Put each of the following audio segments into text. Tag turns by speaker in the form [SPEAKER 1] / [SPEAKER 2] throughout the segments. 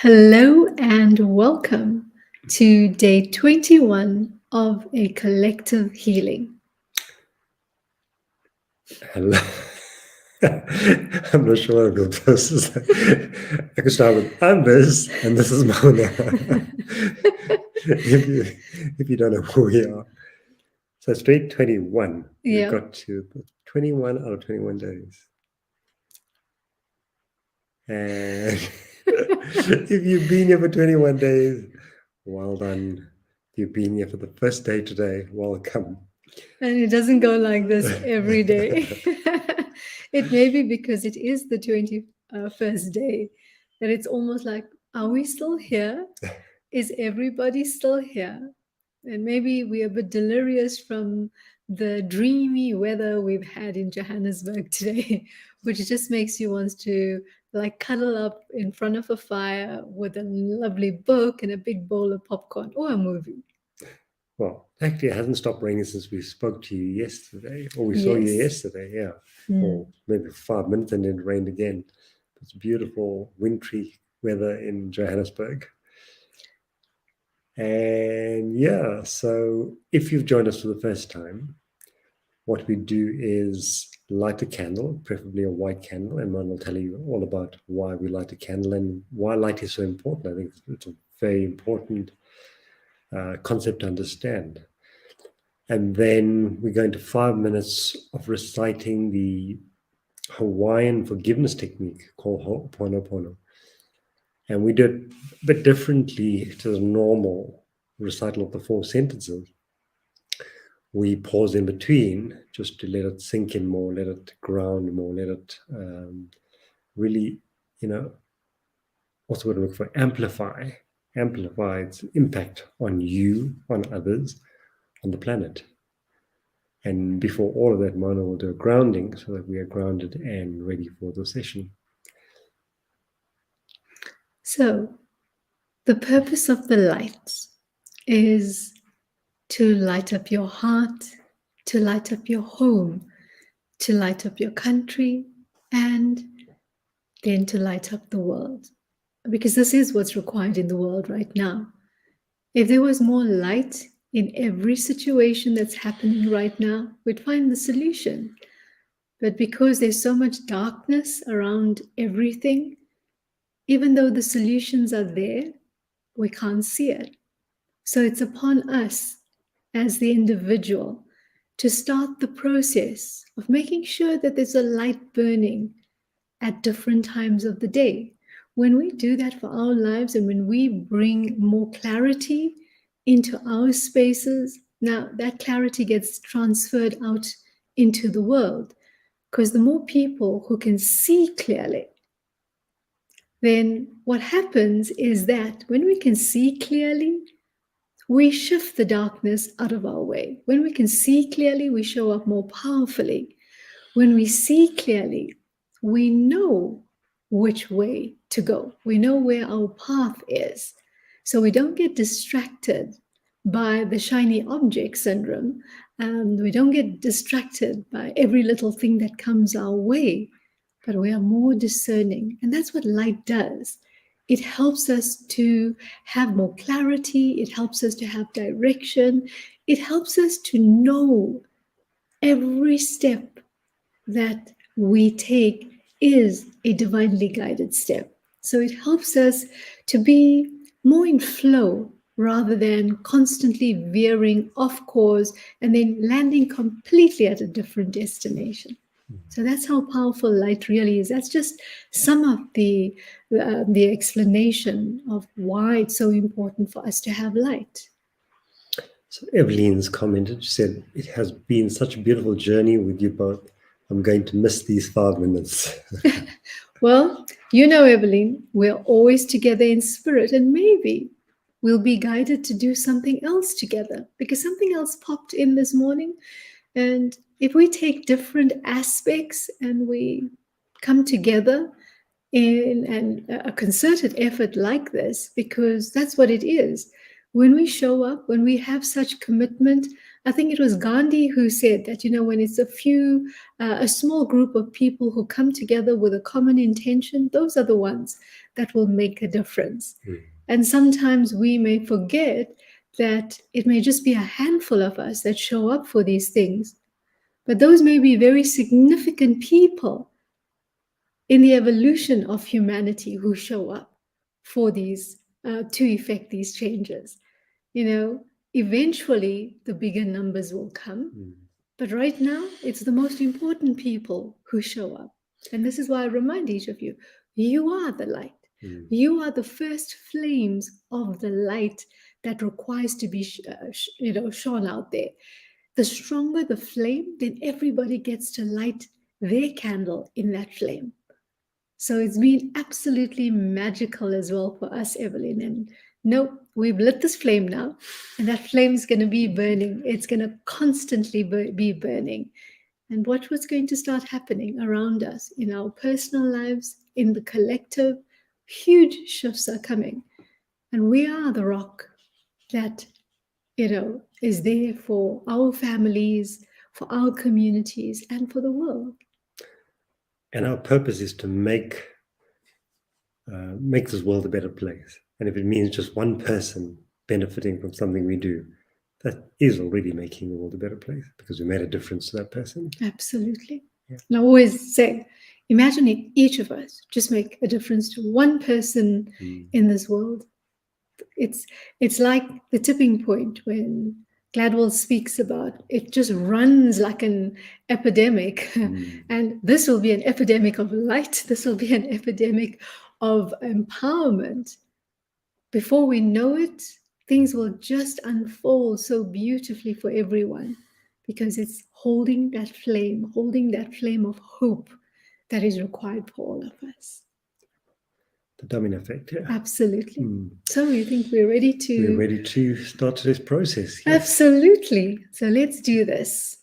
[SPEAKER 1] Hello and welcome to day 21 of a collective healing.
[SPEAKER 2] Hello. I'm not sure what the first is. I could start with I'm this and this is Mona. if you don't know who we are. So straight 21. We
[SPEAKER 1] Yeah.
[SPEAKER 2] got to 21 out of 21 days. And if you've been here for 21 days, well done. If you've been here for the first day today, welcome.
[SPEAKER 1] And it doesn't go like this every day. It may be because it is the 21st day that it's almost like, are we still here? Is everybody still here? And maybe we're a bit delirious from the dreamy weather we've had in Johannesburg today, which just makes you want to like cuddle up in front of a fire with a lovely book and a big bowl of popcorn or a movie.
[SPEAKER 2] Well, actually, it hasn't stopped raining since we spoke to you yesterday, or we saw you
[SPEAKER 1] Yes.
[SPEAKER 2] yesterday, yeah. Or maybe 5 minutes and then it rained again. It's beautiful, wintry weather in Johannesburg. And yeah, so if you've joined us for the first time, what we do is light a candle, preferably a white candle, and mine will tell you all about why we light a candle and why light is so important. I think it's a very important concept to understand. And then we go into 5 minutes of reciting the Hawaiian forgiveness technique called Ho'oponopono. And we do it a bit differently to the normal recital of the 4 sentences. We pause in between just to let it sink in more, let it ground more, let it really, what's the word I'm looking for? Amplify its impact on you, on others, on the planet. And before all of that, Mona will do a grounding so that we are grounded and ready for the session.
[SPEAKER 1] So, the purpose of the light is to light up your heart, to light up your home, to light up your country, and then to light up the world. Because this is what's required in the world right now. If there was more light in every situation that's happening right now, we'd find the solution. But because there's so much darkness around everything, even though the solutions are there, we can't see it. So it's upon us as the individual to start the process of making sure that there's a light burning at different times of the day. When we do that for our lives and when we bring more clarity into our spaces, now that clarity gets transferred out into the world. Because the more people who can see clearly, then what happens is that when we can see clearly, we shift the darkness out of our way. When we can see clearly, we show up more powerfully. When we see clearly, we know which way to go. We know where our path is. So we don't get distracted by the shiny object syndrome. We don't get distracted by every little thing that comes our way, but we are more discerning. And that's what light does. It helps us to have more clarity. It helps us to have direction. It helps us to know every step that we take is a divinely guided step. So it helps us to be more in flow rather than constantly veering off course and then landing completely at a different destination. So that's how powerful light really is. That's just some of the explanation of why it's so important for us to have light.
[SPEAKER 2] So Eveline's commented, she said, it has been such a beautiful journey with you both. I'm going to miss these 5 minutes.
[SPEAKER 1] Well, you know, Evelyn, we're always together in spirit, and maybe we'll be guided to do something else together because something else popped in this morning. And if we take different aspects and we come together in a concerted effort like this, because that's what it is. When we show up, when we have such commitment, I think it was Gandhi who said that, when it's a small group of people who come together with a common intention, those are the ones that will make a difference. And sometimes we may forget that it may just be a handful of us that show up for these things, but those may be very significant people in the evolution of humanity who show up for these, to effect these changes. Eventually the bigger numbers will come. But right now, it's the most important people who show up. And this is why I remind each of you, you are the light. You are the first flames of the light that requires to be shone out there. The stronger the flame, then everybody gets to light their candle in that flame. So it's been absolutely magical as well for us, Evelyn. And no, we've lit this flame now, and that flame is going to be burning. It's going to constantly be burning. And what was going to start happening around us in our personal lives, in the collective, huge shifts are coming. And we are the rock that, is there for our families, for our communities, and for the world.
[SPEAKER 2] And our purpose is to make this world a better place. And if it means just one person benefiting from something we do, that is already making the world a better place because we made a difference to that person.
[SPEAKER 1] Absolutely. Yeah. And I always say, imagine if each of us just make a difference to one person in this world. It's like the tipping point when Gladwell speaks about it just runs like an epidemic. And this will be an epidemic of light. This will be an epidemic of empowerment. Before we know it, things will just unfold so beautifully for everyone because it's holding that flame of hope that is required for all of us.
[SPEAKER 2] The domino effect, yeah.
[SPEAKER 1] Absolutely. So you think we're ready to...
[SPEAKER 2] We're ready to start this process.
[SPEAKER 1] Yes. Absolutely. So let's do this.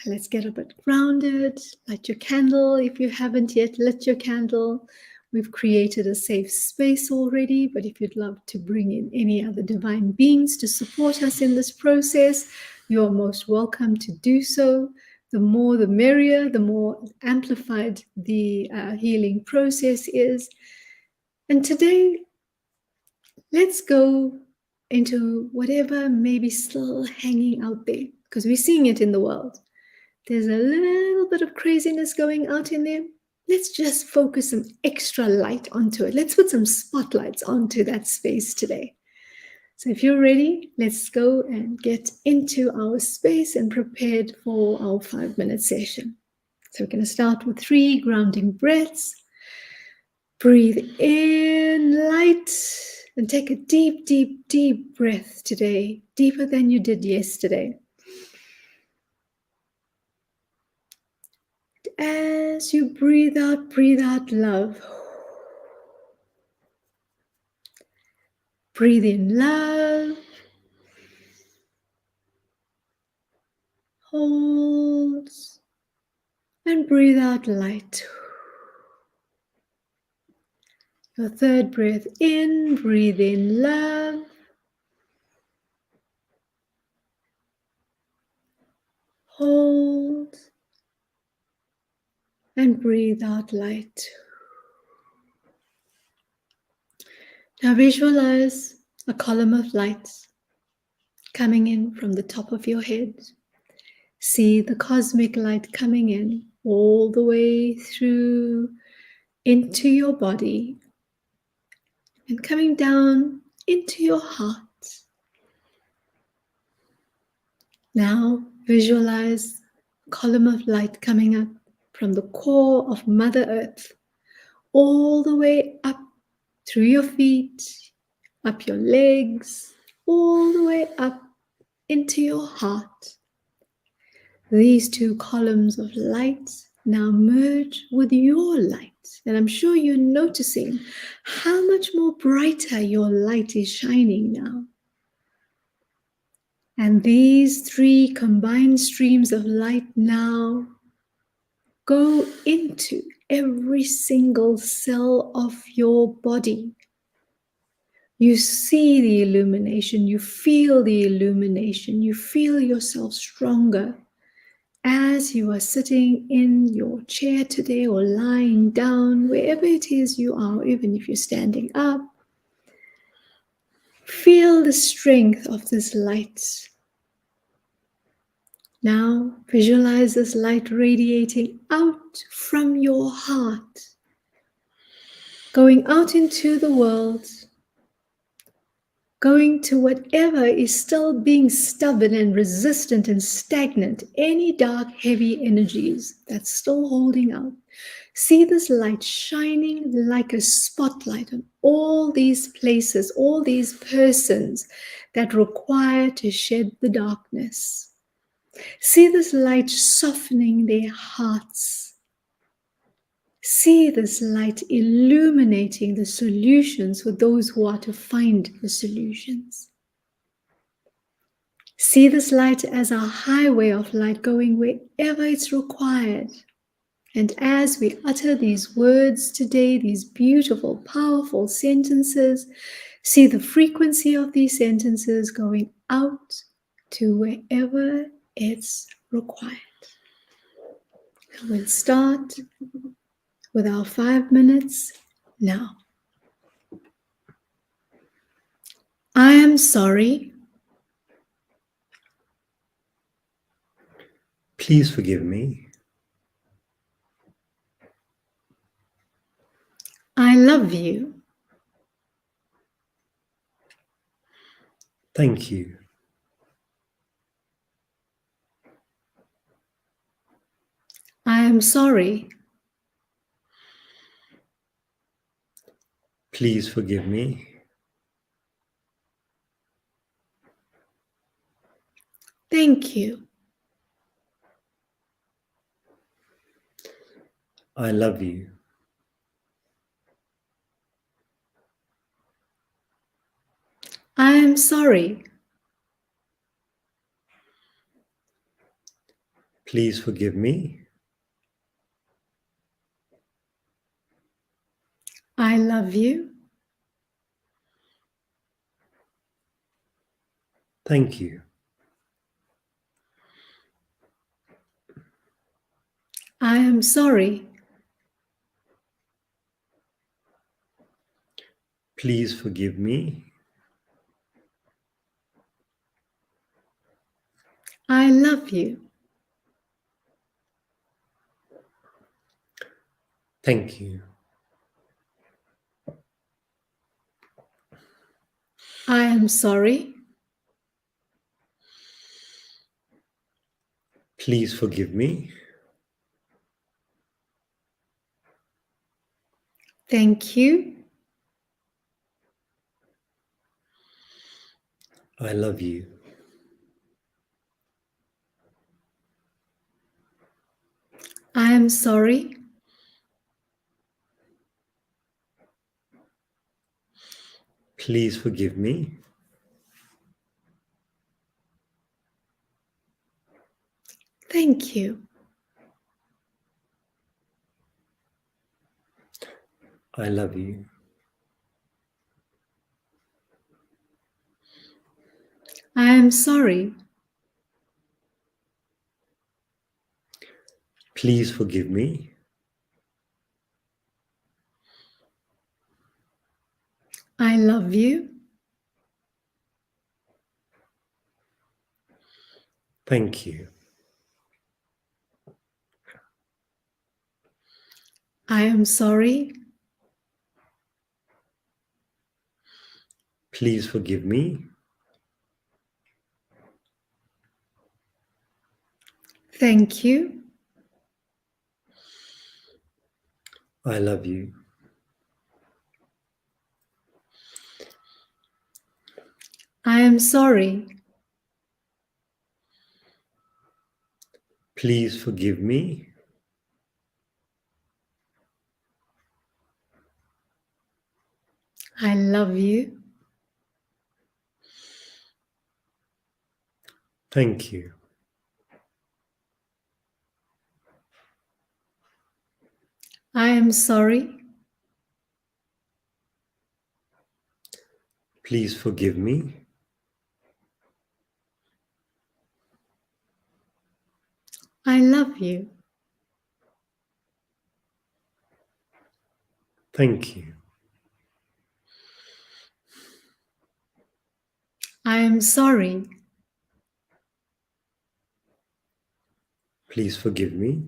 [SPEAKER 1] Let's get a bit grounded. Light your candle. If you haven't yet lit your candle, we've created a safe space already, but if you'd love to bring in any other divine beings to support us in this process, you're most welcome to do so. The more the merrier, the more amplified the healing process is. And today, let's go into whatever may be still hanging out there, because we're seeing it in the world. There's a little bit of craziness going out in there. Let's just focus some extra light onto it. Let's put some spotlights onto that space today. So if you're ready, let's go and get into our space and prepared for our 5-minute session. So we're going to start with 3 grounding breaths. Breathe in light and take a deep, deep, deep breath today, deeper than you did yesterday. As you breathe out love. Breathe in love. Hold. And breathe out light. Your 3rd breath in, breathe in love. Hold. And breathe out light. Now visualize a column of light coming in from the top of your head. See the cosmic light coming in all the way through into your body and coming down into your heart. Now visualize a column of light coming up from the core of Mother Earth all the way up through your feet, up your legs, all the way up into your heart. These 2 columns of light now merge with your light. And I'm sure you're noticing how much more brighter your light is shining now. And these 3 combined streams of light now go into every single cell of your body. You see the illumination, you feel the illumination, you feel yourself stronger as you are sitting in your chair today or lying down, wherever it is you are, even if you're standing up. Feel the strength of this light. Now visualize this light radiating out from your heart, going out into the world, going to whatever is still being stubborn and resistant and stagnant, any dark, heavy energies that's still holding out. See this light shining like a spotlight on all these places, all these persons that require to shed the darkness. See this light softening their hearts. See this light illuminating the solutions for those who are to find the solutions. See this light as a highway of light going wherever it's required. And as we utter these words today, these beautiful, powerful sentences, see the frequency of these sentences going out to wherever it's required. And we'll start with our 5 minutes now. I am sorry.
[SPEAKER 2] Please forgive me.
[SPEAKER 1] I love you.
[SPEAKER 2] Thank you.
[SPEAKER 1] I am sorry.
[SPEAKER 2] Please forgive me.
[SPEAKER 1] Thank you.
[SPEAKER 2] I love you.
[SPEAKER 1] I am sorry.
[SPEAKER 2] Please forgive me.
[SPEAKER 1] I love you.
[SPEAKER 2] Thank you.
[SPEAKER 1] I am sorry.
[SPEAKER 2] Please forgive me.
[SPEAKER 1] I love you.
[SPEAKER 2] Thank you.
[SPEAKER 1] I am sorry.
[SPEAKER 2] Please forgive me.
[SPEAKER 1] Thank you.
[SPEAKER 2] I love you.
[SPEAKER 1] I am sorry.
[SPEAKER 2] Please forgive me.
[SPEAKER 1] Thank you.
[SPEAKER 2] I love you.
[SPEAKER 1] I am sorry.
[SPEAKER 2] Please forgive me.
[SPEAKER 1] I love you.
[SPEAKER 2] Thank you.
[SPEAKER 1] I am sorry.
[SPEAKER 2] Please forgive me.
[SPEAKER 1] Thank you.
[SPEAKER 2] I love you.
[SPEAKER 1] I am sorry.
[SPEAKER 2] Please forgive me.
[SPEAKER 1] I love you.
[SPEAKER 2] Thank you.
[SPEAKER 1] I am sorry.
[SPEAKER 2] Please forgive me.
[SPEAKER 1] I love you.
[SPEAKER 2] Thank you.
[SPEAKER 1] I am sorry.
[SPEAKER 2] Please forgive me.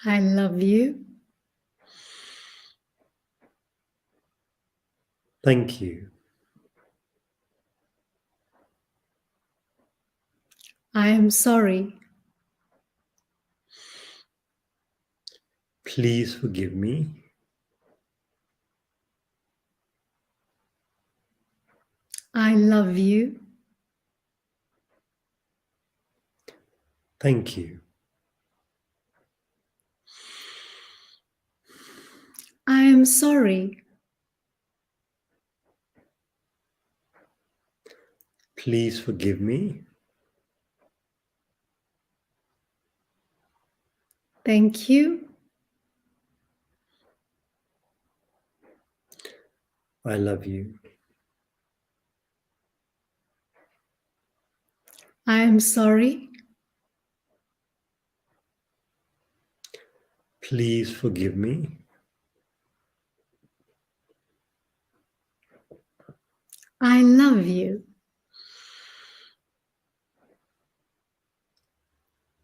[SPEAKER 1] I love you.
[SPEAKER 2] Thank you.
[SPEAKER 1] I am sorry.
[SPEAKER 2] Please forgive me.
[SPEAKER 1] I love you.
[SPEAKER 2] Thank you.
[SPEAKER 1] I am sorry.
[SPEAKER 2] Please forgive me.
[SPEAKER 1] Thank you.
[SPEAKER 2] I love you.
[SPEAKER 1] I am sorry.
[SPEAKER 2] Please forgive me.
[SPEAKER 1] I love you.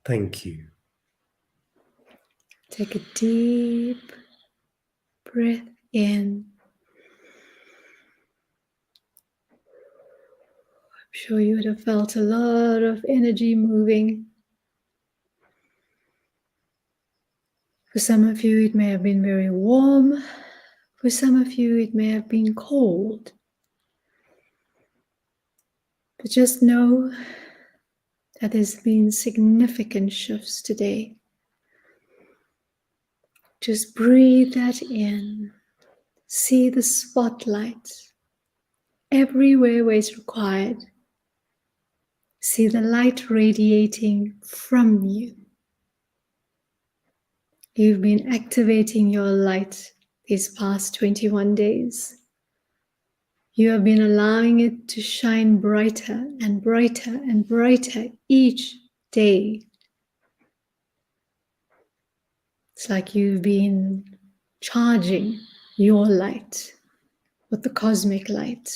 [SPEAKER 2] Thank you.
[SPEAKER 1] Take a deep breath in. I'm sure you would have felt a lot of energy moving. For some of you, it may have been very warm. For some of you, it may have been cold. But just know that there's been significant shifts today. Just breathe that in. See the spotlight everywhere where it's required. See the light radiating from you. You've been activating your light these past 21 days. You have been allowing it to shine brighter and brighter and brighter each day. It's like you've been charging your light with the cosmic light.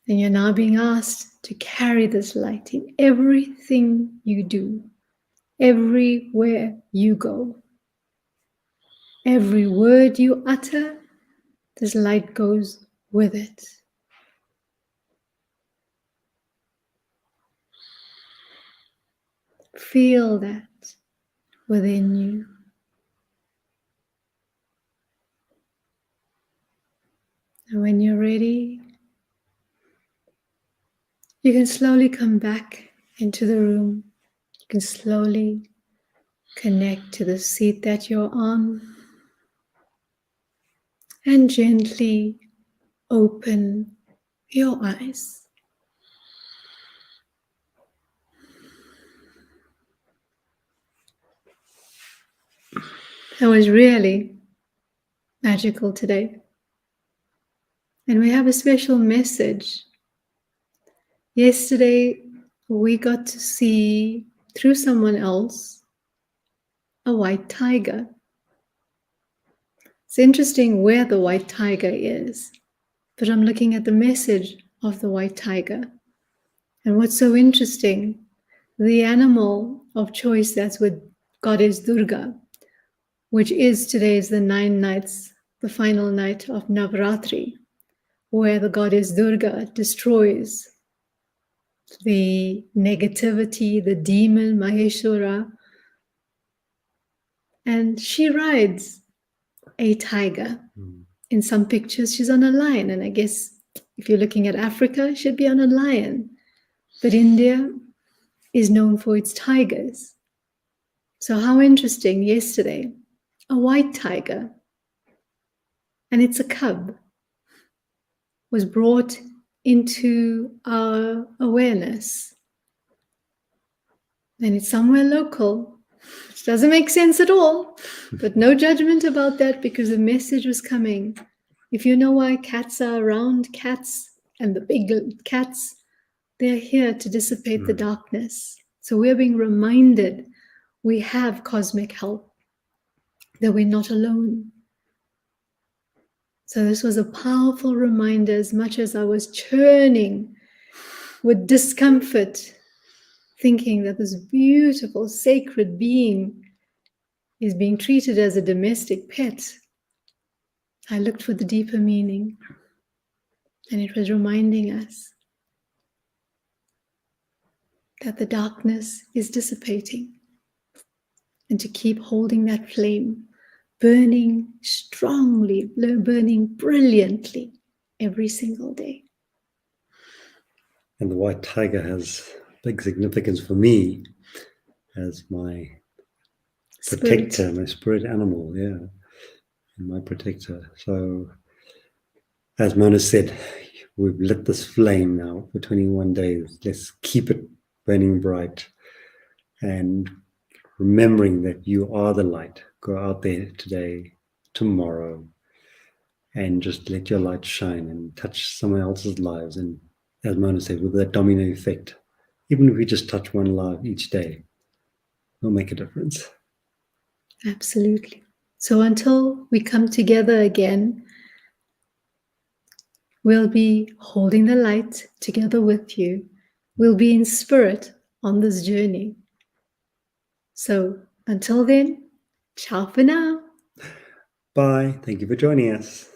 [SPEAKER 1] And you're now being asked to carry this light in everything you do, everywhere you go. Every word you utter, this light goes with it. Feel that within you. And when you're ready, you can slowly come back into the room. You can slowly connect to the seat that you're on and gently open your eyes. That was really magical today. And we have a special message. Yesterday, we got to see, through someone else, a white tiger. It's interesting where the white tiger is, but I'm looking at the message of the white tiger. And what's so interesting, the animal of choice that's with Goddess Durga, which is today's the 9 nights, the final night of Navratri, where the Goddess Durga destroys the negativity, the demon Maheshwara, and she rides a tiger. In some pictures, she's on a lion, and I guess if you're looking at Africa, she'd be on a lion. But India is known for its tigers. So how interesting, yesterday, a white tiger, and it's a cub, was brought into our awareness. And it's somewhere local. which doesn't make sense at all, but no judgment about that because the message was coming. If you know why cats are around, cats and the big cats, they're here to dissipate the darkness. So we're being reminded we have cosmic help, that we're not alone. So this was a powerful reminder, as much as I was churning with discomfort, thinking that this beautiful, sacred being is being treated as a domestic pet. I looked for the deeper meaning, and it was reminding us that the darkness is dissipating, and to keep holding that flame, burning strongly, burning brilliantly every single day.
[SPEAKER 2] And the white tiger has big significance for me as my protector, my spirit animal, yeah, and my protector. So, as Mona said, we've lit this flame now for 21 days. Let's keep it burning bright and remembering that you are the light. Go out there today, tomorrow, and just let your light shine and touch someone else's lives. And as Mona said, with that domino effect, even if we just touch one life each day, it'll make a difference.
[SPEAKER 1] Absolutely. So until we come together again, we'll be holding the light together with you. We'll be in spirit on this journey. So until then, ciao for now.
[SPEAKER 2] Bye. Thank you for joining us.